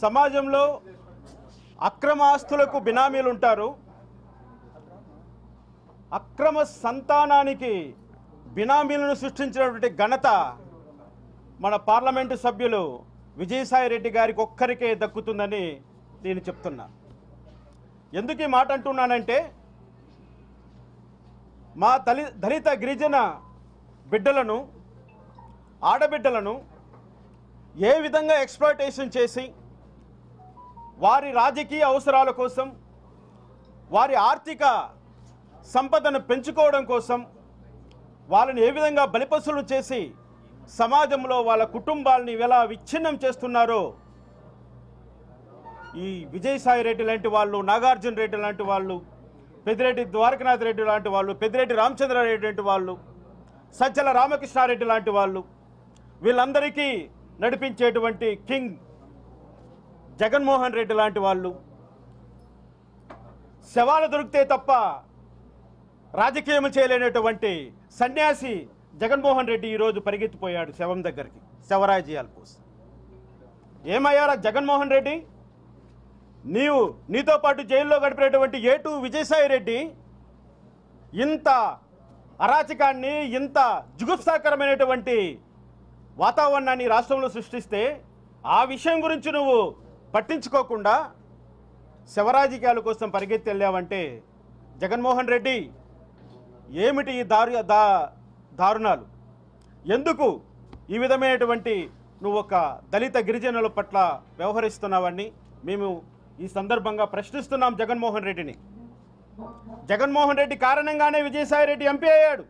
సమాజంలో అక్రమ ఆస్తులకు బినామీలు ఉంటారు. అక్రమ సంతానానికి బినామీలను సృష్టించినటువంటి ఘనత మన పార్లమెంటు సభ్యులు విజయసాయి రెడ్డి గారికి ఒక్కరికే దక్కుతుందని నేను చెప్తున్నా. ఎందుకు ఈ మాట అంటున్నానంటే, మా దళిత గిరిజన బిడ్డలను, ఆడబిడ్డలను ఏ విధంగా ఎక్స్‌ప్లాయిటేషన్ చేసి వారి రాజకీయ అవసరాల కోసం, వారి ఆర్థిక సంపదను పెంచుకోవడం కోసం వాళ్ళని ఏ విధంగా బలిపశులు చేసి సమాజంలో వాళ్ళ కుటుంబాలని ఎలా విచ్ఛిన్నం చేస్తున్నారో ఈ విజయసాయి రెడ్డి లాంటి వాళ్ళు, నాగార్జున రెడ్డి లాంటి వాళ్ళు, పెద్దిరెడ్డి ద్వారకనాథ్ రెడ్డి లాంటి వాళ్ళు, పెద్దిరెడ్డి రామచంద్రారెడ్డి లాంటి వాళ్ళు, సజ్జల రామకృష్ణారెడ్డి లాంటి వాళ్ళు, వీళ్ళందరికీ నడిపించేటువంటి కింగ్ జగన్మోహన్ రెడ్డి లాంటి వాళ్ళు శవాలు దొరికితే తప్ప రాజకీయం చేయలేనటువంటి సన్యాసి జగన్మోహన్ రెడ్డి ఈరోజు పరిగెత్తిపోయాడు శవం దగ్గరికి, శవరాజీయాల కోసం. ఏమయ్యారా జగన్మోహన్ రెడ్డి? నీతో పాటు జైల్లో గడిపినటువంటి ఏటు విజయసాయి రెడ్డి ఇంత అరాచకాన్ని, ఇంత జుగుప్సాకరమైనటువంటి వాతావరణాన్ని రాష్ట్రంలో సృష్టిస్తే ఆ విషయం గురించి నువ్వు పట్టించుకోకుండా శవరాజకీయాల కోసం పరిగెత్తి వెళ్ళావంటే జగన్మోహన్ రెడ్డి ఏమిటి ఈ దారుణాలు? ఎందుకు ఈ విధమైనటువంటి నువ్వు ఒక దళిత గిరిజనుల పట్ల వ్యవహరిస్తున్నావని మేము ఈ సందర్భంగా ప్రశ్నిస్తున్నాం జగన్మోహన్ రెడ్డిని. జగన్మోహన్ రెడ్డి కారణంగానే విజయసాయి రెడ్డి ఎంపీ అయ్యాడు.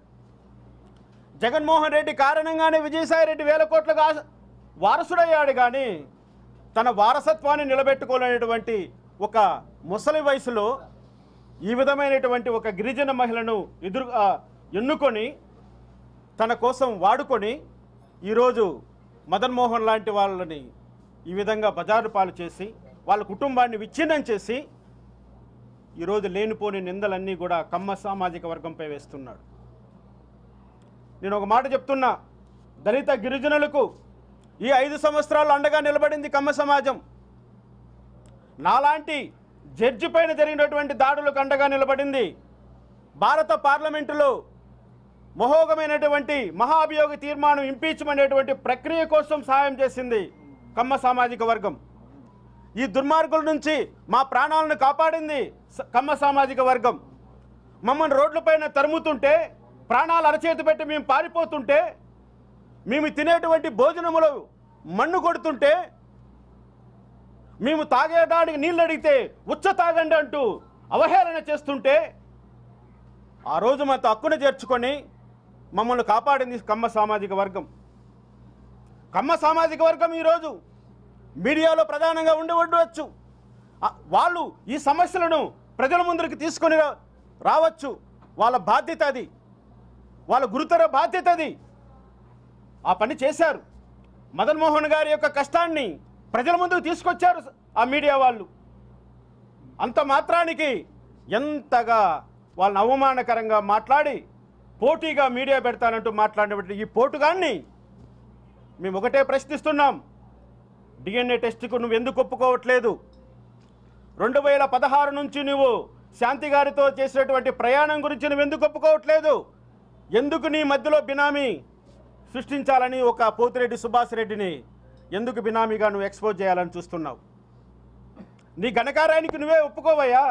జగన్మోహన్ రెడ్డి కారణంగానే విజయసాయి రెడ్డి వేల కోట్లకు వారసుడయ్యాడు. కానీ తన వారసత్వాన్ని నిలబెట్టుకోలేనటువంటి ఒక ముసలి వయసులో ఈ విధమైనటువంటి ఒక గిరిజన మహిళను ఎన్నుకొని తన కోసం వాడుకొని ఈరోజు మదన్ మోహన్ లాంటి వాళ్ళని ఈ విధంగా బజారు పాలు చేసి వాళ్ళ కుటుంబాన్ని విచ్ఛిన్నం చేసి ఈరోజు లేనిపోని నిందలన్నీ కూడా కమ్మ సామాజిక వర్గంపై వేస్తున్నాడు. నేను ఒక మాట చెప్తున్నా, దళిత గిరిజనులకు ఈ 5 సంవత్సరాలు అండగా నిలబడింది కమ్మ సమాజం. నాలాంటి జడ్జి పైన జరిగినటువంటి దాడులకు అండగా నిలబడింది. భారత పార్లమెంటులో మహోగమైనటువంటి మహాభియోగ తీర్మానం, ఇంపీచ్మెంట్ అనేటువంటి ప్రక్రియ కోసం సహాయం చేసింది కమ్మ సామాజిక వర్గం. ఈ దుర్మార్గుల నుంచి మా ప్రాణాలను కాపాడింది కమ్మ సామాజిక వర్గం. మమ్మల్ని రోడ్లపైన తరుముతుంటే, ప్రాణాలు అరచేతి పెట్టి మేము పారిపోతుంటే, మేము తినేటువంటి భోజనములు మన్ను కొడుతుంటే, మేము తాగేదానికి నీళ్ళు అడిగితే ఉచ్చ తాగండి అంటూ అవహేళన చేస్తుంటే ఆ రోజు మాతో హక్కును చేర్చుకొని మమ్మల్ని కాపాడింది కమ్మ సామాజిక వర్గం. కమ్మ సామాజిక వర్గం ఈరోజు మీడియాలో ప్రధానంగా ఉండవచ్చు. వాళ్ళు ఈ సమస్యలను ప్రజల ముందుకు తీసుకొని రావచ్చు. వాళ్ళ బాధ్యత అది, వాళ్ళ గురుతర బాధ్యత అది. ఆ పని చేశారు. మదన్ మోహన్ గారి యొక్క కష్టాన్ని ప్రజల ముందుకు తీసుకొచ్చారు ఆ మీడియా వాళ్ళు. అంత మాత్రానికి ఎంతగా వాళ్ళని అవమానకరంగా మాట్లాడి పోటీగా మీడియా పెడతానంటూ మాట్లాడినటువంటి ఈ పోటుగాన్ని మేము ఒకటే ప్రశ్నిస్తున్నాం. డిఎన్ఏ టెస్ట్కు నువ్వు ఎందుకు ఒప్పుకోవట్లేదు? 2016 నుంచి నువ్వు శాంతి గారితో చేసినటువంటి ప్రయాణం గురించి నువ్వు ఎందుకు ఒప్పుకోవట్లేదు? ఎందుకు నీ మధ్యలో బినామీ సృష్టించాలని ఒక పోతిరెడ్డి సుభాష్ రెడ్డిని ఎందుకు బినామీగా నువ్వు ఎక్స్పోజ్ చేయాలని చూస్తున్నావు? నీ ఘనకార్యానికి నువ్వే ఒప్పుకోవయ్యా.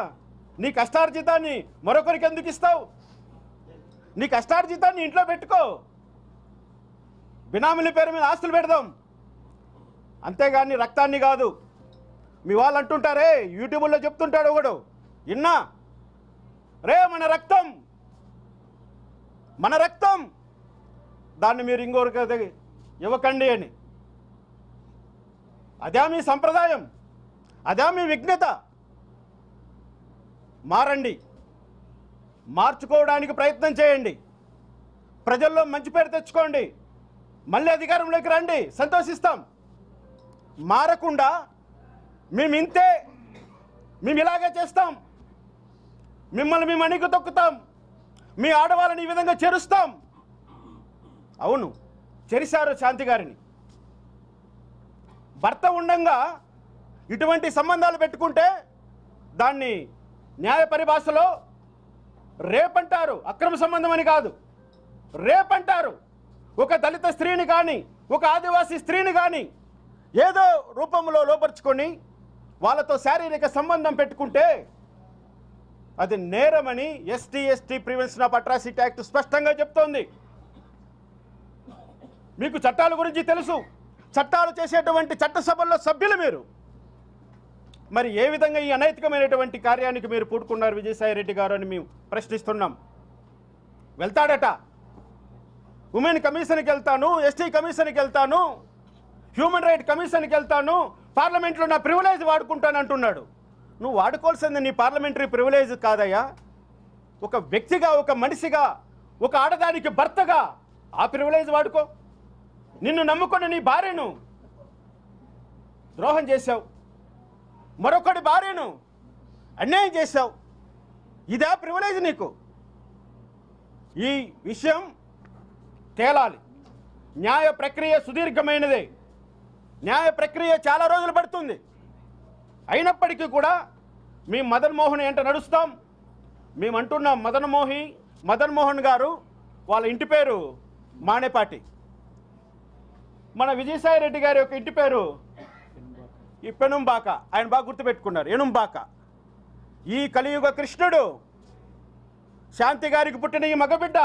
నీ కష్టార్జితాన్ని మరొకరికి ఎందుకు ఇస్తావు? నీ కష్టార్జితాన్ని ఇంట్లో పెట్టుకో. బినామీల పేరు మీద ఆస్తులు పెడదాం, అంతేగాని రక్తాన్ని కాదు. మీ వాళ్ళు అంటుంటారే, యూట్యూబ్లో చెప్తుంటాడు ఒకడు, ఇన్నా రే మన రక్తం మన రక్తం, దాన్ని మీరు ఇంకొకరికి ఇవ్వకండి అని. అదే మీ సంప్రదాయం, అదే మీ విఘ్నత. మారండి, మార్చుకోవడానికి ప్రయత్నం చేయండి, ప్రజల్లో మంచి పేరు తెచ్చుకోండి, మళ్ళీ అధికారంలోకి రండి, సంతోషిస్తాం. మారకుండా మేము ఇంతే, మేము ఇలాగే చేస్తాం, మిమ్మల్ని మేము అణిగి తొక్కుతాం, మీ ఆడవాళ్ళని ఈ విధంగా చేరుస్తాం. అవును, చెరిశారు శాంతి గారిని. భర్త ఉండంగా ఇటువంటి సంబంధాలు పెట్టుకుంటే దాన్ని న్యాయ పరిభాషలో రేప్ అంటారు. అక్రమ సంబంధం అని కాదు, రేప్ అంటారు. ఒక దళిత స్త్రీని కానీ ఒక ఆదివాసీ స్త్రీని కానీ ఏదో రూపంలో లోపరుచుకొని వాళ్ళతో శారీరక సంబంధం పెట్టుకుంటే అది నేరమని ST prevention of atrocity act స్పష్టంగా చెప్తోంది. మీకు చట్టాల గురించి తెలుసు, చట్టాలు చేసేటువంటి చట్టసభల్లో సభ్యులు మీరు. మరి ఏ విధంగా ఈ అనైతికమైనటువంటి కార్యానికి మీరు పూడుకున్నారు విజయసాయిరెడ్డి గారు అని మేము ప్రశ్నిస్తున్నాం. వెళ్తాడట, ఉమెన్ కమిషన్కి వెళ్తాను, ఎస్టీ కమిషన్కి వెళ్తాను, హ్యూమన్ రైట్ కమిషన్కి వెళ్తాను, పార్లమెంట్లో నా ప్రివిలేజ్ వాడుకుంటాను అంటున్నాడు. నువ్వు వాడుకోవాల్సింది నీ పార్లమెంటరీ ప్రివిలేజ్ కాదయ్యా. ఒక వ్యక్తిగా, ఒక మనిషిగా, ఒక ఆడదానికి భర్తగా ఆ ప్రివిలేజ్ వాడుకో. నిన్ను నమ్ముకొని నీ భార్యను ద్రోహం చేశావు, మరొకటి భార్యను అన్యాయం చేశావు. ఇదే ప్రివిలేజ్ నీకు. ఈ విషయం తేలాలి. న్యాయ ప్రక్రియ సుదీర్ఘమైనదే, న్యాయ ప్రక్రియ చాలా రోజులు పడుతుంది. అయినప్పటికీ కూడా మీ మదన్ మోహన్ ఏంట నడుస్తాం. మేము అంటున్నాం, మదన్ మోహన్ గారు వాళ్ళ ఇంటి పేరు మానేపాటి, మన విజయసాయిరెడ్డి గారి యొక్క ఇంటి పేరు ఈ పెనుంబాక. ఆయన బాగా గుర్తుపెట్టుకున్నారు, ఎనుంబాక. ఈ కలియుగ కృష్ణుడు శాంతి గారికి పుట్టిన ఈ మగబిడ్డ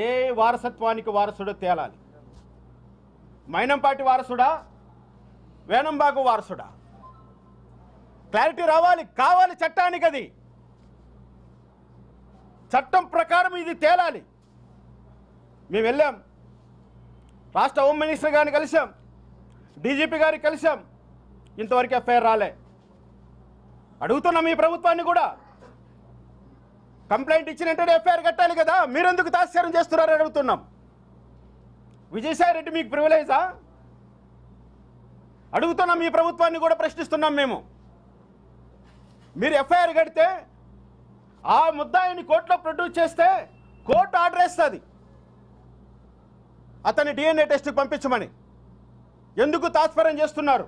ఏ వారసత్వానికి వారసుడో తేలాలి. మైనంపాటి వారసుడా, వేనంబాగు వారసుడా, క్లారిటీ రావాలి. కావాలి చట్టానికి, అది చట్టం ప్రకారం ఇది తేలాలి. మేము వెళ్ళాం, రాష్ట్ర హోమ్ మినిస్టర్ గారిని కలిసాం, డీజీపీ గారికి కలిసాం, ఇంతవరకు ఎఫ్ఐఆర్ రాలే. అడుగుతున్నాం ఈ ప్రభుత్వాన్ని కూడా, కంప్లైంట్ ఇచ్చిన వెంటనే ఎఫ్ఐఆర్ కట్టాలి కదా, మీరెందుకు తాత్సారం చేస్తున్నారని అడుగుతున్నాం. విజయసాయిరెడ్డి మీకు ప్రివిలేజా? అడుగుతున్నాం, ఈ ప్రభుత్వాన్ని కూడా ప్రశ్నిస్తున్నాం మేము. మీరు ఎఫ్ఐఆర్ కడితే ఆ ముద్దాయిని కోర్టులో ప్రొడ్యూస్ చేస్తే కోర్టు ఆర్డర్ వేస్తుంది అతని డిఎన్ఏ టెస్ట్కి పంపించమని. ఎందుకు తాత్పర్యం చేస్తున్నారు?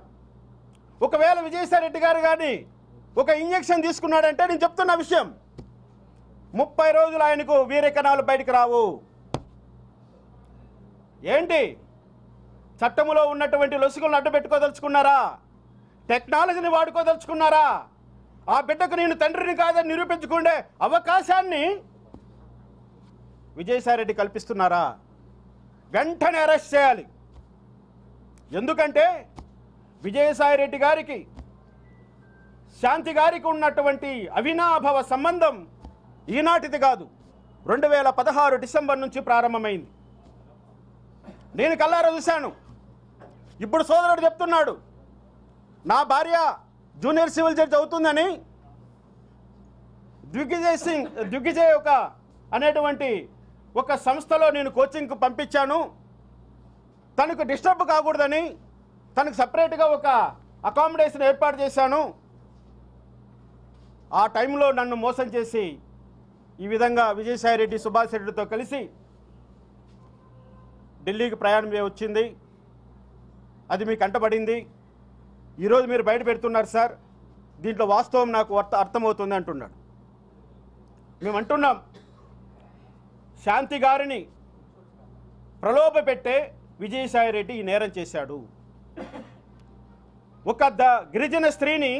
ఒకవేళ విజయసాయిరెడ్డి గారు కానీ ఒక ఇంజెక్షన్ తీసుకున్నాడంటే నేను చెప్తున్న విషయం, 30 రోజులు ఆయనకు వీరెకణాలు బయటికి రావు. ఏంటి, చట్టములో ఉన్నటువంటి లొసుగులను అడ్డు పెట్టుకోదలుచుకున్నారా? టెక్నాలజీని వాడుకోదలుచుకున్నారా? ఆ బిడ్డకు నేను తండ్రిని కాదని నిరూపించుకునే అవకాశాన్ని విజయసాయిరెడ్డి కల్పిస్తున్నారా? వెంటనే అరెస్ట్ చేయాలి. ఎందుకంటే విజయసాయిరెడ్డి గారికి శాంతి గారికి ఉన్నటువంటి అవినాభావ సంబంధం ఈనాటిది కాదు, 2016 డిసెంబర్ నుంచి ప్రారంభమైంది. నేను కల్లారా చూశాను. ఇప్పుడు సోదరుడు చెప్తున్నాడు, నా భార్య జూనియర్ సివిల్ జడ్జి అవుతుందని దిగ్విజయ్ అనేటువంటి ఒక సంస్థలో నేను కోచింగ్కు పంపించాను. తనకు డిస్టర్బ్ కాకూడదని తనకు సపరేట్గా ఒక అకామిడేషన్ ఏర్పాటు చేశాను. ఆ టైంలో నన్ను మోసం చేసి ఈ విధంగా విజయసాయిరెడ్డి సుభాష్ రెడ్డితో కలిసి ఢిల్లీకి ప్రయాణం వచ్చింది. అది మీకు అంటబడింది. ఈరోజు మీరు బయట పెడుతున్నారు సార్, దీంట్లో వాస్తవం నాకు అర్థమవుతుంది అంటున్నాడు. మేము అంటున్నాం, శాంతి గారిని ప్రలోభ పెట్టే విజయసాయిరెడ్డి ఈ నేరం చేశాడు. ఒక గిరిజన స్త్రీని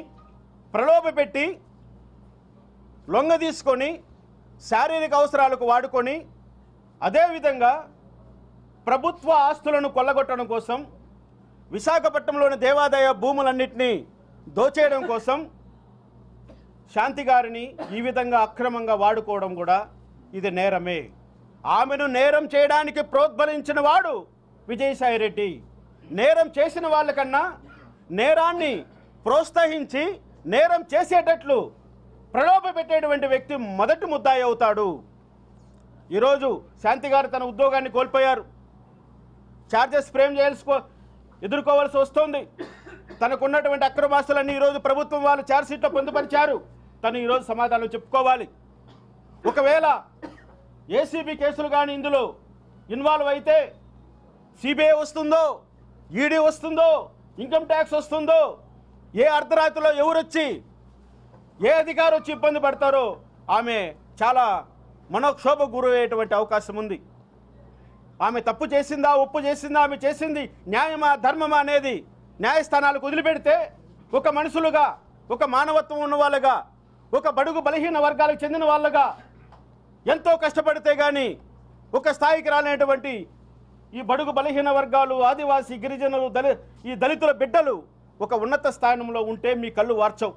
ప్రలోభ పెట్టి లొంగ తీసుకొని శారీరక అవసరాలకు వాడుకొని, అదేవిధంగా ప్రభుత్వ ఆస్తులను కొల్లగొట్టడం కోసం, విశాఖపట్నంలోని దేవాదాయ భూములన్నింటినీ దోచేయడం కోసం శాంతి గారిని ఈ విధంగా అక్రమంగా వాడుకోవడం కూడా ఇది నేరమే. ఆమెను నేరం చేయడానికి ప్రోద్బలించిన వాడు విజయసాయిరెడ్డి. నేరం చేసిన వాళ్ళకన్నా నేరాన్ని ప్రోత్సహించి నేరం చేసేటట్లు ప్రలోభ పెట్టేటువంటి వ్యక్తి మొదటి ముద్దాయి అవుతాడు. ఈరోజు శాంతి గారు తన ఉద్యోగాన్ని కోల్పోయారు. ఛార్జెస్ ఫ్రేమ్ ఎదుర్కోవాల్సి వస్తుంది. తనకున్నటువంటి అక్రమాస్తులన్నీ ఈరోజు ప్రభుత్వం వాళ్ళు ఛార్జ్షీట్లో పొందుపరిచారు. తను ఈరోజు సమాధానం చెప్పుకోవాలి. ఒకవేళ ఏసీబీ కేసులు కానీ ఇందులో ఇన్వాల్వ్ అయితే సిబిఐ వస్తుందో, ఈడీ వస్తుందో, ఇన్కమ్ ట్యాక్స్ వస్తుందో, ఏ అర్ధరాత్రిలో ఎవరొచ్చి ఏ అధికారి వచ్చి ఇబ్బంది పడతారో ఆమె చాలా మనోక్షోభకు గురయ్యేటువంటి అవకాశం ఉంది. ఆమె తప్పు చేసిందా, ఒప్పు చేసిందా, ఆమె చేసింది న్యాయమా, ధర్మమా అనేది న్యాయస్థానాలకు వదిలిపెడితే ఒక మనుషులుగా, ఒక మానవత్వం ఉన్న వాళ్ళుగా, ఒక బడుగు బలహీన వర్గాలకు చెందిన వాళ్ళుగా ఎంతో కష్టపడితే కానీ ఒక స్థాయికి రాలేటువంటి ఈ బడుగు బలహీన వర్గాలు, ఆదివాసీ, గిరిజనులు, ఈ దళితుల బిడ్డలు ఒక ఉన్నత స్థానంలో ఉంటే మీ కళ్ళు వార్చవు.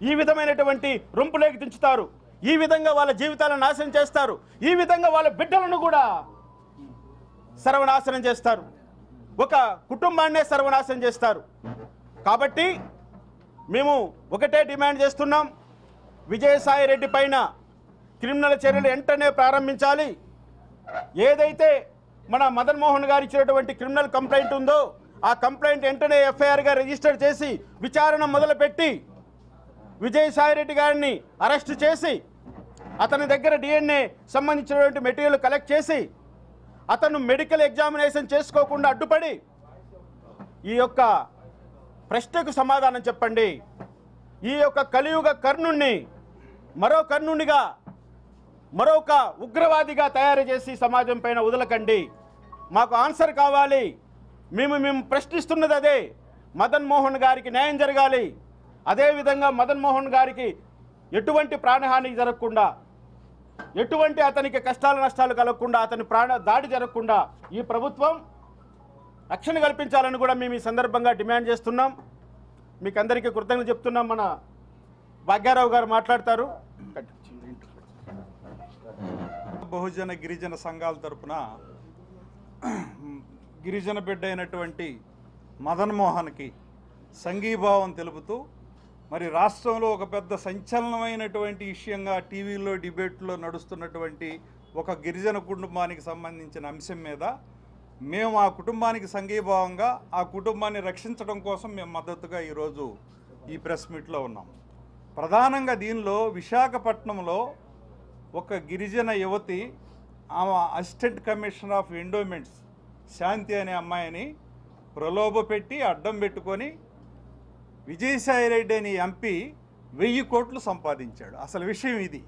ఈ విధమైనటువంటి రొంపులేకి దించుతారు, ఈ విధంగా వాళ్ళ జీవితాలను నాశనం చేస్తారు, ఈ విధంగా వాళ్ళ బిడ్డలను కూడా సర్వనాశనం చేస్తారు, ఒక కుటుంబాన్నే సర్వనాశనం చేస్తారు. కాబట్టి మేము ఒకటే డిమాండ్ చేస్తున్నాం, విజయసాయి రెడ్డి పైన క్రిమినల్ చర్యలు వెంటనే ప్రారంభించాలి. ఏదైతే మన మదన్ మోహన్ గారు ఇచ్చినటువంటి క్రిమినల్ కంప్లైంట్ ఉందో ఆ కంప్లైంట్ వెంటనే ఎఫ్ఐఆర్గా రిజిస్టర్ చేసి విచారణ మొదలుపెట్టి విజయసాయి రెడ్డి గారిని అరెస్ట్ చేసి అతని దగ్గర డిఎన్ఏ సంబంధించినటువంటి మెటీరియల్ కలెక్ట్ చేసి అతను మెడికల్ ఎగ్జామినేషన్ చేసుకోకుండా అడ్డుపడి ఈ యొక్క ప్రశ్నకు సమాధానం చెప్పండి. ఈ యొక్క కలియుగ కర్ణుణ్ణి మరో కర్ణునిగా, మరొక ఉగ్రవాదిగా తయారు చేసి సమాజం పైన వదలకండి. మాకు ఆన్సర్ కావాలి. మేము ప్రశ్నిస్తున్నది అదే. మదన్ మోహన్ గారికి న్యాయం జరగాలి. అదేవిధంగా మదన్ మోహన్ గారికి ఎటువంటి ప్రాణహాని జరగకుండా, ఎటువంటి అతనికి కష్టాలు నష్టాలు కలగకుండా, అతని దాడి జరగకుండా ఈ ప్రభుత్వం రక్షణ కల్పించాలని కూడా మేము ఈ సందర్భంగా డిమాండ్ చేస్తున్నాం. మీకు అందరికీ కృతజ్ఞతలు చెప్తున్నాం. మన భాగ్యారావు గారు మాట్లాడతారు. బహుజన గిరిజన సంఘాల తరపున గిరిజన బిడ్డ అయినటువంటి మదన్ మోహన్కి సంఘీభావం తెలుపుతూ మరి రాష్ట్రంలో ఒక పెద్ద సంచలనమైనటువంటి విషయంగా టీవీలో డిబేట్లో నడుస్తున్నటువంటి ఒక గిరిజన కుటుంబానికి సంబంధించిన అంశం మీద మేము ఆ కుటుంబానికి సంఘీభావంగా ఆ కుటుంబాన్ని రక్షించడం కోసం మేము మద్దతుగా ఈరోజు ఈ ప్రెస్ మీట్లో ఉన్నాం. ప్రధానంగా దీనిలో విశాఖపట్నంలో ఒక గిరిజన యువతి, ఆమె అసిస్టెంట్ కమిషనర్ ఆఫ్ ఎండోమెంట్స్ శాంతి అనే అమ్మాయిని ప్రలోభ పెట్టి అడ్డం పెట్టుకొని విజయసాయి రెడ్డి అని ఎంపీ 1000 కోట్లు సంపాదించాడు. అసలు విషయం ఇది.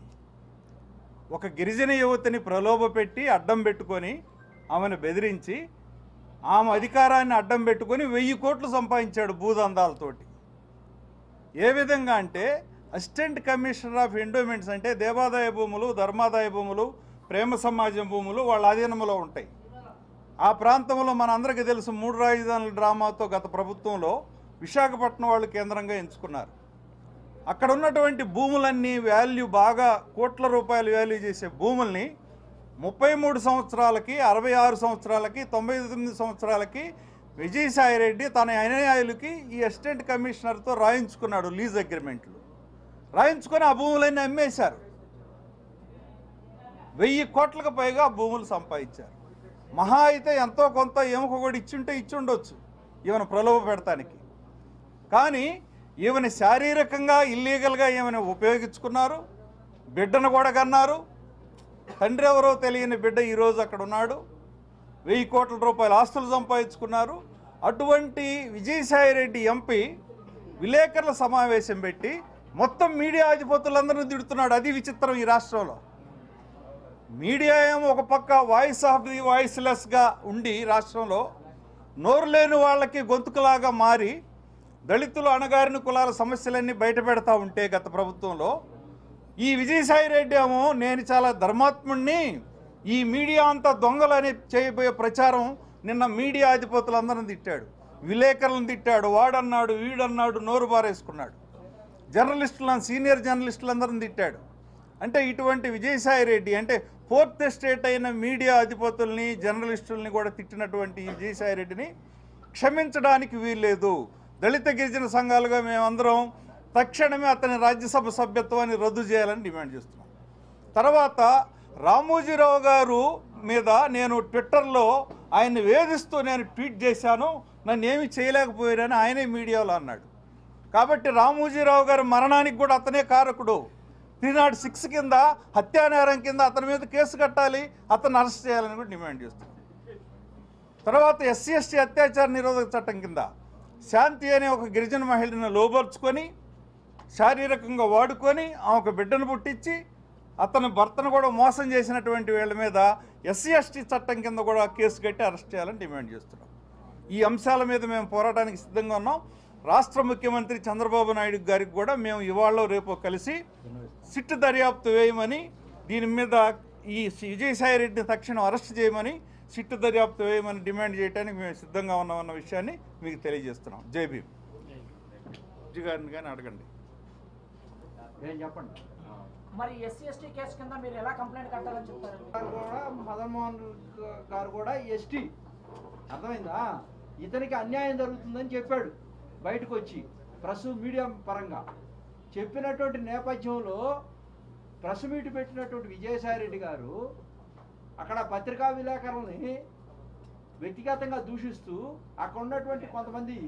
ఒక గిరిజన యువతిని ప్రలోభ పెట్టి అడ్డం పెట్టుకొని ఆమెను బెదిరించి ఆమె అధికారాన్ని అడ్డం పెట్టుకొని 1000 కోట్లు సంపాదించాడు భూదందాలతోటి. ఏ విధంగా అంటే అసిస్టెంట్ కమిషనర్ ఆఫ్ ఎండోమెంట్స్ అంటే దేవాదాయ భూములు, ధర్మాదాయ భూములు, ప్రేమ సమాజం భూములు వాళ్ళ అధీనంలో ఉంటాయి. ఆ ప్రాంతంలో మనందరికీ తెలుసు 3 రాజధానుల డ్రామాతో గత ప్రభుత్వంలో విశాఖపట్నం వాళ్ళు కేంద్రంగా ఎంచుకున్నారు. అక్కడ ఉన్నటువంటి భూములన్నీ వాల్యూ బాగా కోట్ల రూపాయలు వాల్యూ చేసే భూముల్ని 33 సంవత్సరాలకి, 66 సంవత్సరాలకి, 99 సంవత్సరాలకి విజయసాయి రెడ్డి తన అనుయాయులకి ఈ అసిస్టెంట్ కమిషనర్తో రాయించుకున్నాడు. లీజ్ అగ్రిమెంట్లు రాయించుకొని ఆ భూములన్నీ అమ్మేశారు. 1000 కోట్లకు పైగా భూములు సంపాదించారు. మహా అయితే ఎంతో కొంత ఎముక కూడా ఇచ్చి ఉండొచ్చు ఈమెను ప్రలోభ పెడతానికి. కానీ ఈమెను శారీరకంగా ఇల్లీగల్గా ఈమెను ఉపయోగించుకున్నారు. బిడ్డను కూడా కన్నారు. తండ్రి ఎవరో తెలియని బిడ్డ ఈరోజు అక్కడ ఉన్నాడు. 1000 కోట్ల రూపాయల ఆస్తులు సంపాదించుకున్నారు. అటువంటి విజయసాయి రెడ్డి ఎంపీ విలేకరుల సమావేశం పెట్టి మొత్తం మీడియా అధిపతులందరినీ తిడుతున్నాడు. అది విచిత్రం. ఈ రాష్ట్రంలో మీడియా ఏమో ఒక పక్క వాయిస్ ఆఫ్ ది వాయిస్లెస్గా ఉండి రాష్ట్రంలో నోరు లేని వాళ్ళకి గొంతుకులాగా మారి దళితులు, అణగారిన కులాల సమస్యలన్నీ బయట పెడతా ఉంటే గత ప్రభుత్వంలో ఈ విజయసాయి రెడ్డి ఏమో నేను చాలా ధర్మాత్ముడిని, ఈ మీడియా అంతా దొంగలని చేయబోయే ప్రచారం నిన్న మీడియా అధిపతులందరిని తిట్టాడు, విలేకరులను తిట్టాడు, వాడన్నాడు, వీడన్నాడు, నోరు బారేసుకున్నాడు. జర్నలిస్టులను, సీనియర్ జర్నలిస్టులందరిని తిట్టాడు. అంటే ఇటువంటి విజయసాయి రెడ్డి అంటే 4th ఎస్టేట్ అయిన మీడియా అధిపతుల్ని, జర్నలిస్టుల్ని కూడా తిట్టినటువంటి విజయసాయి రెడ్డిని క్షమించడానికి వీల్లేదు. దళిత గిరిజన సంఘాలుగా మేమందరం తక్షణమే అతని రాజ్యసభ సభ్యత్వాన్ని రద్దు చేయాలని డిమాండ్ చేస్తున్నాం. తర్వాత రామోజీరావు గారు మీద నేను ట్విట్టర్లో ఆయన్ని వేధిస్తూ నేను ట్వీట్ చేశాను, నన్ను ఏమీ చేయలేకపోయారని ఆయనే మీడియాలో అన్నాడు. కాబట్టి రామోజీరావు గారి మరణానికి కూడా అతనే కారకుడు. 306 కింద హత్యానేరం కింద అతని మీద కేసు కట్టాలి, అతన్ని అరెస్ట్ చేయాలని కూడా డిమాండ్ చేస్తున్నాం. తర్వాత ఎస్సీ ఎస్టీ అత్యాచార నిరోధక చట్టం కింద శాంతి అనే ఒక గిరిజన మహిళను లోబర్చుకొని శారీరకంగా వాడుకొని ఆమెకు బిడ్డను పుట్టించి అతని భర్తను కూడా మోసం చేసినటువంటి వీళ్ళ మీద ఎస్సీ ఎస్టీ చట్టం కింద కూడా కేసు కట్టి అరెస్ట్ చేయాలని డిమాండ్ చేస్తున్నాం. ఈ అంశాల మీద మేము పోరాటానికి సిద్ధంగా ఉన్నాం. రాష్ట్ర ముఖ్యమంత్రి చంద్రబాబు నాయుడు గారికి కూడా మేము ఇవాళ రేపు కలిసి సిట్ దర్యాప్తు వేయమని, దీని మీద ఈ విజయసాయిరెడ్డిని తక్షణం అరెస్ట్ చేయమని, సిట్ దర్యాప్తు వేయమని డిమాండ్ చేయడానికి మేము సిద్ధంగా ఉన్నామన్న విషయాన్ని మీకు తెలియజేస్తున్నాం. జై భీమ్. గారిని కానీ అడగండి. చెప్పండి. మరి ఎస్సీ ఎస్టీ కేసు కింద మీరు ఎలా కంప్లైంట్ కట్టాలని చెప్తారు? కూడా మదన్మోహన్ గారు కూడా ఎస్టీ, అర్థమైందా? ఇతనికి అన్యాయం జరుగుతుందని చెప్పాడు బయటకు వచ్చి ప్రెస్ మీడియా పరంగా చెప్పినటువంటి నేపథ్యంలో ప్రెస్ మీట్ పెట్టినటువంటి విజయసాయిరెడ్డి గారు అక్కడ పత్రికా విలేకరులని వ్యక్తిగతంగా దూషిస్తూ అక్కడ ఉన్నటువంటి కొంతమంది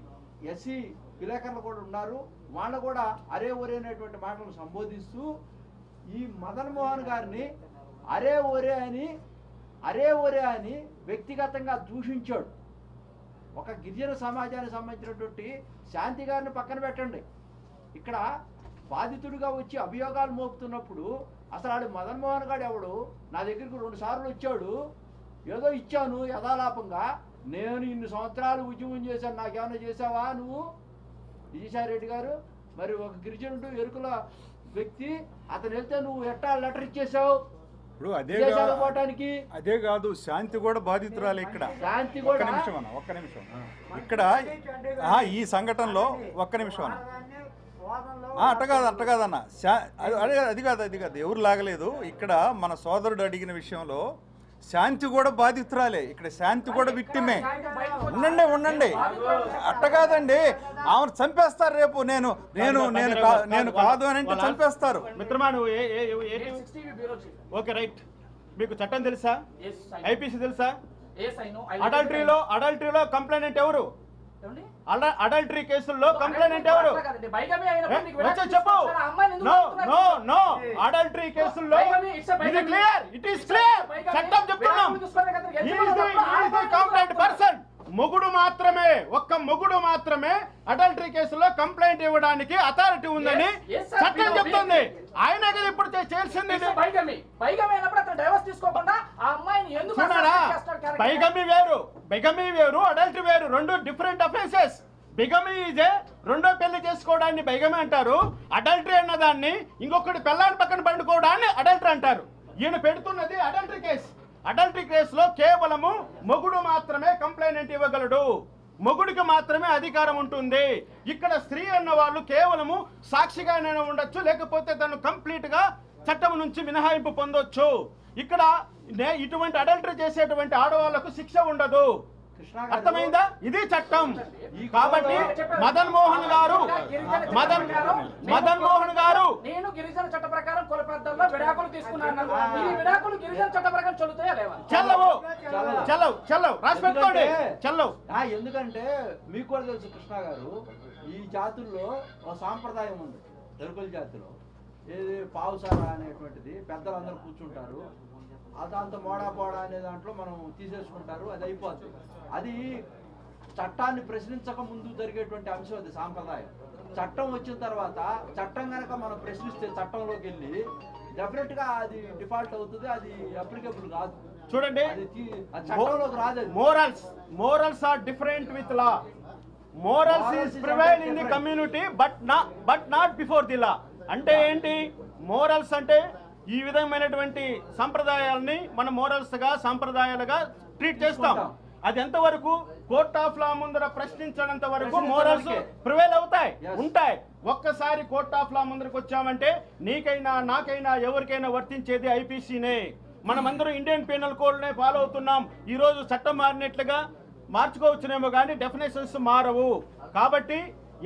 ఎస్సీ విలేకరులు కూడా ఉన్నారు, వాళ్ళు కూడా అరే ఒరే అనేటువంటి మాటలను సంబోధిస్తూ ఈ మదన్ మోహన్ గారిని అరే ఒరే అని వ్యక్తిగతంగా దూషించాడు. ఒక గిరిజన సమాజానికి సంబంధించినటువంటి శాంతి గారిని పక్కన పెట్టండి, ఇక్కడ బాధితుడిగా వచ్చి అభియోగాలు మోపుతున్నప్పుడు అసలు ఆడు మదన్ మోహన్ గారు ఎవడు? నా దగ్గరికి 2 సార్లు వచ్చాడు, ఏదో ఇచ్చాను యథాలాపంగా, నేను ఇన్ని సంవత్సరాలు ఉద్యమం చేశాను, నాకేమైనా చేసావా నువ్వు విజయసాయిరెడ్డి గారు? మరి ఒక గిరిజనుడు ఎరుకుల వ్యక్తి అతను వెళ్తే నువ్వు ఎట్టా లెటర్ ఇచ్చేసావు? ఇప్పుడు అదే కాదు, శాంతి కూడా బాధితురాలే. ఇక్కడ శాంతి ఒక్క నిమిషం ఇక్కడ ఈ సంఘటనలో ఒక్క నిమిషం అన్న, అట్ట కాదన్న, అది కాదు, ఎవరు లాగలేదు. ఇక్కడ మన సోదరుడు అడిగిన విషయంలో శాంతి కూడా బాధితురాలే, ఇక్కడ శాంతి కూడా విక్టిమే. ఉండండి, అట్ట కాదండి, ఆమెను చంపేస్తారు రేపు. నేను కాదు అని అంటే చంపేస్తారు. మిత్రమా, నువ్వు ఓకే రైట్. మీకు చట్టం తెలుసా? ఐపీసీ తెలుసా? అడల్టరీలో కంప్లైంట్ ఎవరు? అడల్టరీ కేసుల్లో కంప్లైంట్ ఎవరు? చెప్పు. నో అడల్టరీ కేసుల్లో ఇది క్లియర్, ఇట్ ఈస్ క్లియర్. చట్టం చెప్తున్నాం. కంప్లైంట్ పర్సన్ మొగుడు మాత్రమే, ఒక్క మొగుడు మాత్రమే అడల్టరీ కేసులో కంప్లైంట్ ఇవ్వడానికి అథారిటీ ఉందని చట్టం చెప్తుంది. ఆయన కదా ఇప్పుడు చేయాల్సింది. బైగమీ వేరు, అడల్టరీ వేరు, రెండు డిఫరెంట్ అఫెన్సెస్. బిగమీ ఈజ్ రెండో పెళ్లి చేసుకోవడాన్ని బైగమీ అంటారు. అడల్టరీ అన్నదాన్ని ఇంకొకటి పెళ్ళాన్ని పక్కన పండుకోవడాన్ని అడల్టరీ అంటారు. ఈయన పెడుతున్నది అడల్టరీ కేసు. అడల్టరీ కేసులో కేవలము మొగుడు మాత్రమే కంప్లైంట్ ఇవ్వగలడు, మొగుడికి మాత్రమే అధికారం ఉంటుంది. ఇక్కడ స్త్రీ అన్న వాళ్ళు కేవలము సాక్షిగానే ఉండొచ్చు, లేకపోతే తను కంప్లీట్ గా చట్టం నుంచి మినహాయింపు పొందొచ్చు. ఇక్కడ ఇటువంటి అడల్టరీ చేసేటువంటి ఆడవాళ్లకు శిక్ష ఉండదు. అర్థమైందా? ఇది చట్టం. కాబట్టి మదన్ మోహన్ గారు నేను గిరిజన చట్ట ప్రకారం కుల పెద్దల్లో విడాకులు తీసుకున్నాను. ఈ విడాకులు గిరిజన చట్ట ప్రకారం చెల్లుతాయా లేవా? చెల్లవు. రాసి పెట్టుకోండి, చెల్లవు. ఎందుకంటే మీకు కూడా తెలుసు కృష్ణ గారు, ఈ జాతుల్లో ఒక సాంప్రదాయం ఉంది. ఎరుకల జాతిలో ఏది పావుసారా అనేటువంటిది పెద్దలందరూ కూర్చుంటారు, అదంత మోడా అనే దాంట్లో మనం తీసేసుకుంటారు, అది అయిపోతుంది. అది చట్టాన్ని ప్రశ్నించక ముందు జరిగేటువంటి అంశం, అది సాంప్రదాయం. చట్టం వచ్చిన తర్వాత చట్టం కనుక మనం ప్రశ్నిస్తే చట్టంలోకి వెళ్ళి డెఫినెట్ గా అది డిఫాల్ట్ అవుతుంది, అది అప్లికబుల్ కాదు. చూడండి, చట్టంలోకి రాదు. Morals are different with law. Morals is prevail in the community but not before the law. అంటే ఏంటి? మోరల్స్ అంటే ఈ విధమైనటువంటి సంప్రదాయాలని మనం మోరల్స్ గా సంప్రదాయాలుగా ట్రీట్ చేస్తాం. అది ఎంతవరకు? కోర్ట్ ఆఫ్ లా ముందర ప్రశ్నించినంత వరకు మోరల్స్ ప్రివైల్ ఉంటాయి. ఒక్కసారి కోర్ట్ ఆఫ్ లా ముందరకు వచ్చామంటే నీకైనా నాకైనా ఎవరికైనా వర్తించేది ఐపీసీనే. మనమందరం ఇండియన్ పీనల్ కోడ్నే ఫాలో అవుతున్నాం. ఈ రోజు చట్టం మారినట్లుగా మార్చుకోవచ్చునేమో కానీ డెఫినేషన్స్ మారవు. కాబట్టి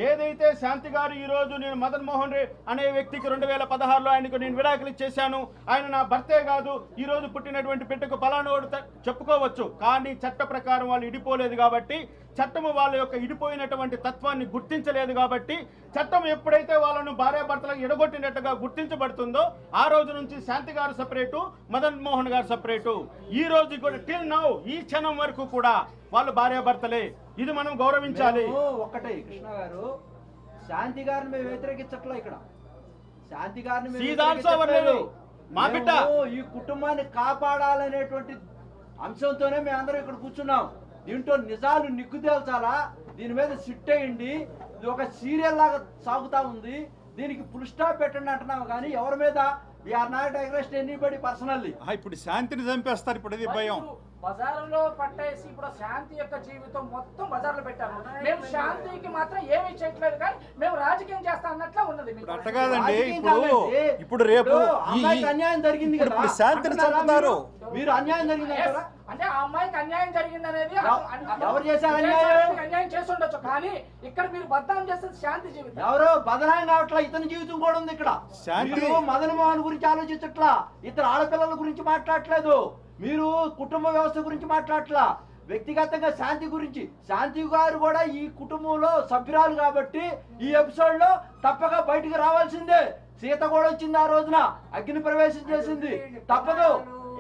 ఏదైతే శాంతి గారు ఈ రోజు నేను మదన్ మోహన్ రెడ్డి అనే వ్యక్తికి 2016లో ఆయనకు నేను విడాకులు ఇచ్చేశాను, ఆయన నా భర్తే కాదు, ఈ రోజు పుట్టినటువంటి బిడ్డకు పలానోడు చెప్పుకోవచ్చు. కానీ చట్ట ప్రకారం వాళ్ళు ఇడిపోలేదు కాబట్టి, చట్టము వాళ్ళ యొక్క ఇడిపోయినటువంటి తత్వాన్ని గుర్తించలేదు కాబట్టి, చట్టం ఎప్పుడైతే వాళ్ళను భార్యాభర్తలకు ఎడగొట్టినట్టుగా గుర్తించబడుతుందో ఆ రోజు నుంచి శాంతి గారు సపరేటు, మదన్ మోహన్ గారు సపరేటు. ఈ రోజు కూడా టిల్ నౌ ఈ క్షణం వరకు కూడా వాళ్ళు భార్యాభర్తలే. ఇది మనం గౌరవించాలి. ఒక్కటే కృష్ణ గారు, శాంతి గారిని మేము వ్యతిరేకించట్లా. ఇక్కడ శాంతి గారిని మేము వ్యతిరేకించట్లేదు. మా బిడ్డ ఈ కుటుంబాన్ని కాపాడాలనేటువంటి అంశంతోనే మేము అందరం ఇక్కడ కూర్చున్నాం. దీంట్లో నిజాలు నిగ్గు తేల్చాలా, దీని మీద సిట్ అయ్యండి, ఇది ఒక సీరియల్ లాగా సాగుతా ఉంది, దీనికి ఫుల్ స్టాప్ పెట్టండి అంటున్నాము. కానీ ఎవరి మీద we are not aggressed anybody personally. ఇప్పుడు శాంతిని చంపేస్తారు. ఇప్పుడు ఇది భయం. బజార్లో పట్టేసి ఇప్పుడు శాంతి యొక్క జీవితం మొత్తం బజార్లో పెట్టారు. మేము శాంతికి మాత్రం ఏమీ చేయట్లేదు, కానీ మేము రాజకీయం చేస్తా అన్నట్లా ఉన్నది. అట్ట కాదండి. ఇప్పుడు రేపు అన్యాయం జరిగింది కదా, ఇప్పుడు శాంతిని చంపుతారు. మీరు అన్యాయం జరిగింది అంటారా? అంటే ఆ అమ్మాయికి అన్యాయం జరిగింది అనేది ఎవరు చేశారు అన్యాయం? అన్యాయం చేసి ఉండొచ్చు, కానీ ఇక్కడ మీరు బద్నాం చేసేది శాంతి జీవితం. ఎవరో బదనాం కావట్లా, ఇతని జీవితం కూడా ఉంది ఇక్కడ. మీరు మదన్ మోహన్ గురించి ఆలోచించట్లా, ఇతర ఆడపిల్లల గురించి మాట్లాడట్లేదు, మీరు కుటుంబ వ్యవస్థ గురించి మాట్లాడట్లా, వ్యక్తిగతంగా శాంతి గురించి. శాంతి గారు కూడా ఈ కుటుంబంలో సభ్యురాలు కాబట్టి ఈ ఎపిసోడ్ లో తప్పక బయటికి రావాల్సిందే. సీత కూడా వచ్చింది ఆ రోజున, అగ్ని ప్రవేశం చేసింది, తప్పదు.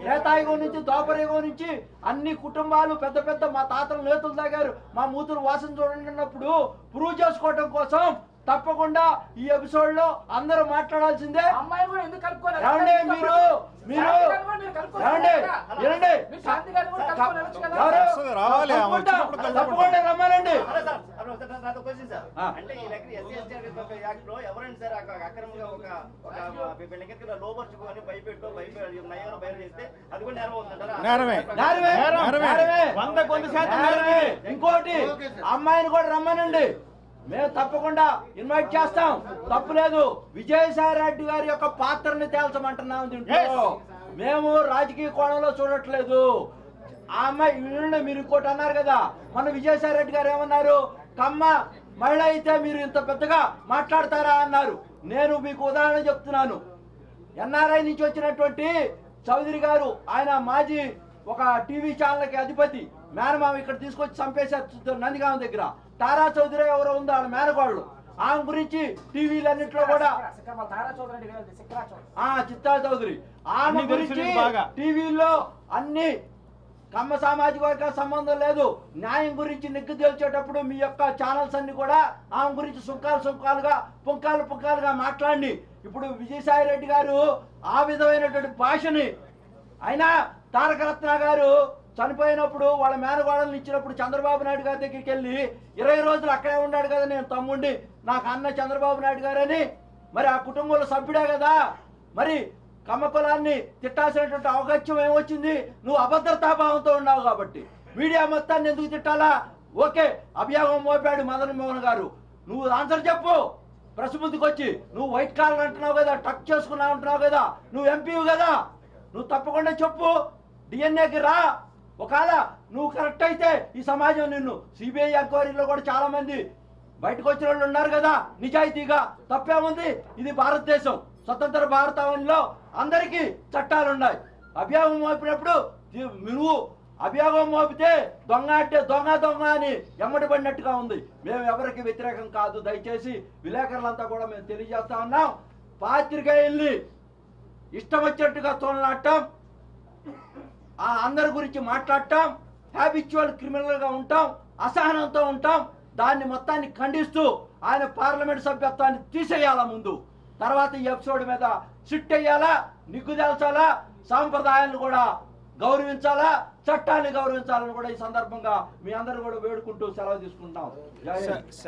రేతాయుగం నుంచి ద్వాపరయుగం నుంచి అన్ని కుటుంబాలు పెద్ద పెద్ద మా తాతలు నేతలు తాగారు, మా మూతులు వాసన చూడండి అన్నప్పుడు ప్రూవ్ చేసుకోవటం కోసం తప్పకుండా ఈ ఎపిసోడ్ లో అందరూ మాట్లాడాల్సిందే. అమ్మాయి కూడా ఎందుకు కలుపుకోలేదు? ఏమండి మీరు మీరు ఏమండి వినండి, తప్పకుండా రమ్మానండి. అంటే ఈ దగ్గర ఎస్సీ ఎస్టీ యాక్ట్ లో ఎవరైనా సరే అక్రమంగా ఒక బిల్డింగ్ లోపరుచుకొని భయపెట్టు నయ్యారో బయట చేస్తే అది కూడా నేరం అవుతుంటారా? ఇంకోటి అమ్మాయిని కూడా రమ్మానండి, మేము తప్పకుండా ఇన్వైట్ చేస్తాం, తప్పులేదు. విజయసాయి రెడ్డి గారి యొక్క పాత్రని తేల్చమంటున్నాం దీంట్లో. మేము రాజకీయ కోణంలో చూడట్లేదు. ఆ అమ్మాయి మీరు ఇంకోటి అన్నారు కదా, మన విజయసాయి రెడ్డి గారు ఏమన్నారు, కమ్మ మహిళ అయితే మీరు ఇంత పెద్దగా మాట్లాడతారా అన్నారు. నేను మీకు ఉదాహరణ చెప్తున్నాను. ఎన్ఆర్ఐ నుంచి వచ్చినటువంటి చౌదరి గారు, ఆయన మాజీ ఒక టీవీ ఛానల్కి అధిపతి, మేనమామ ఇక్కడ తీసుకొచ్చి చంపేశారు నందిగామ దగ్గర. తారా చౌదరి ఎవరో ఉంది వాళ్ళ మేనగోళ్ళు, ఆమె గురించి టీవీలన్నింటిలో కూడా చిత్తా చౌదరి ఆమె గురించి టీవీలో అన్ని కమ్మ సామాజిక వర్గ సంబంధం లేదు. న్యాయం గురించి నిగ్గు తేల్చేటప్పుడు మీ యొక్క ఛానల్స్ అన్ని కూడా ఆమె గురించి సుంకాలుగా పుంకాలుగా మాట్లాడి, ఇప్పుడు విజయసాయి రెడ్డి గారు ఆ విధమైనటువంటి భాషని, అయినా తారక రత్న గారు చనిపోయినప్పుడు వాళ్ళ మేనగోడలను ఇచ్చినప్పుడు చంద్రబాబు నాయుడు గారి దగ్గరికి వెళ్ళి 20 రోజులు అక్కడే ఉన్నాడు కదా నేను తమ్ముండి, నాకు అన్న చంద్రబాబు నాయుడు గారని, మరి ఆ కుటుంబంలో సభ్యుడే కదా, మరి కమ్మ కులాన్ని తిట్టాల్సినటువంటి అవకాశం ఏమొచ్చింది? నువ్వు అభద్రతాభావంతో ఉన్నావు కాబట్టి. మీడియా మొత్తాన్ని ఎందుకు తిట్టాలా? ఓకే, అభియోగం మోపాడు మదన్ మోహన్ గారు, నువ్వు ఆన్సర్ చెప్పు. ప్రెస్ ముందుకు వచ్చి నువ్వు వైట్ కాలర్ అంటున్నావు కదా, టక్ చేసుకున్నావు అంటున్నావు కదా, నువ్వు ఎంపీవి కదా, నువ్వు తప్పకుండా చెప్పు. డిఎన్ఏకి రా. ఒకవేళ నువ్వు కరెక్ట్ అయితే ఈ సమాజం నిన్ను సిబిఐ ఎంక్వైరీలో కూడా చాలా మంది బయటకు వచ్చిన వాళ్ళు ఉన్నారు కదా నిజాయితీగా, తప్పేముంది? ఇది భారతదేశం, స్వతంత్ర భారతావనిలో అందరికీ చట్టాలు ఉన్నాయి. అభియోగం మోపినప్పుడు నువ్వు అభియోగం మోపితే దొంగ అంటే దొంగ అని ఎమ్మడి పడినట్టుగా ఉంది. మేము ఎవరికి వ్యతిరేకం కాదు. దయచేసి విలేకరులంతా కూడా మేము తెలియజేస్తా ఉన్నాం, పాత్రికేయుల్ని ఇష్టం వచ్చినట్టుగా తోలనాటం, అందరి గురించి మాట్లాడటం, హ్యాబిచువల్ క్రిమినల్గా ఉంటాం, అసహనంతో ఉంటాం, దాన్ని మొత్తాన్ని ఖండిస్తూ ఆయన పార్లమెంట్ సభ్యత్వాన్ని తీసేయాలా ముందు, తర్వాత ఈ ఎపిసోడ్ మీద సిట్ అయ్యాలా, నిగ్గుదేల్చాలా, సాంప్రదాయాలను కూడా గౌరవించాలా, చట్టాన్ని గౌరవించాలని కూడా ఈ సందర్భంగా మీ అందరూ కూడా వేడుకుంటూ సెలవు తీసుకుంటాం.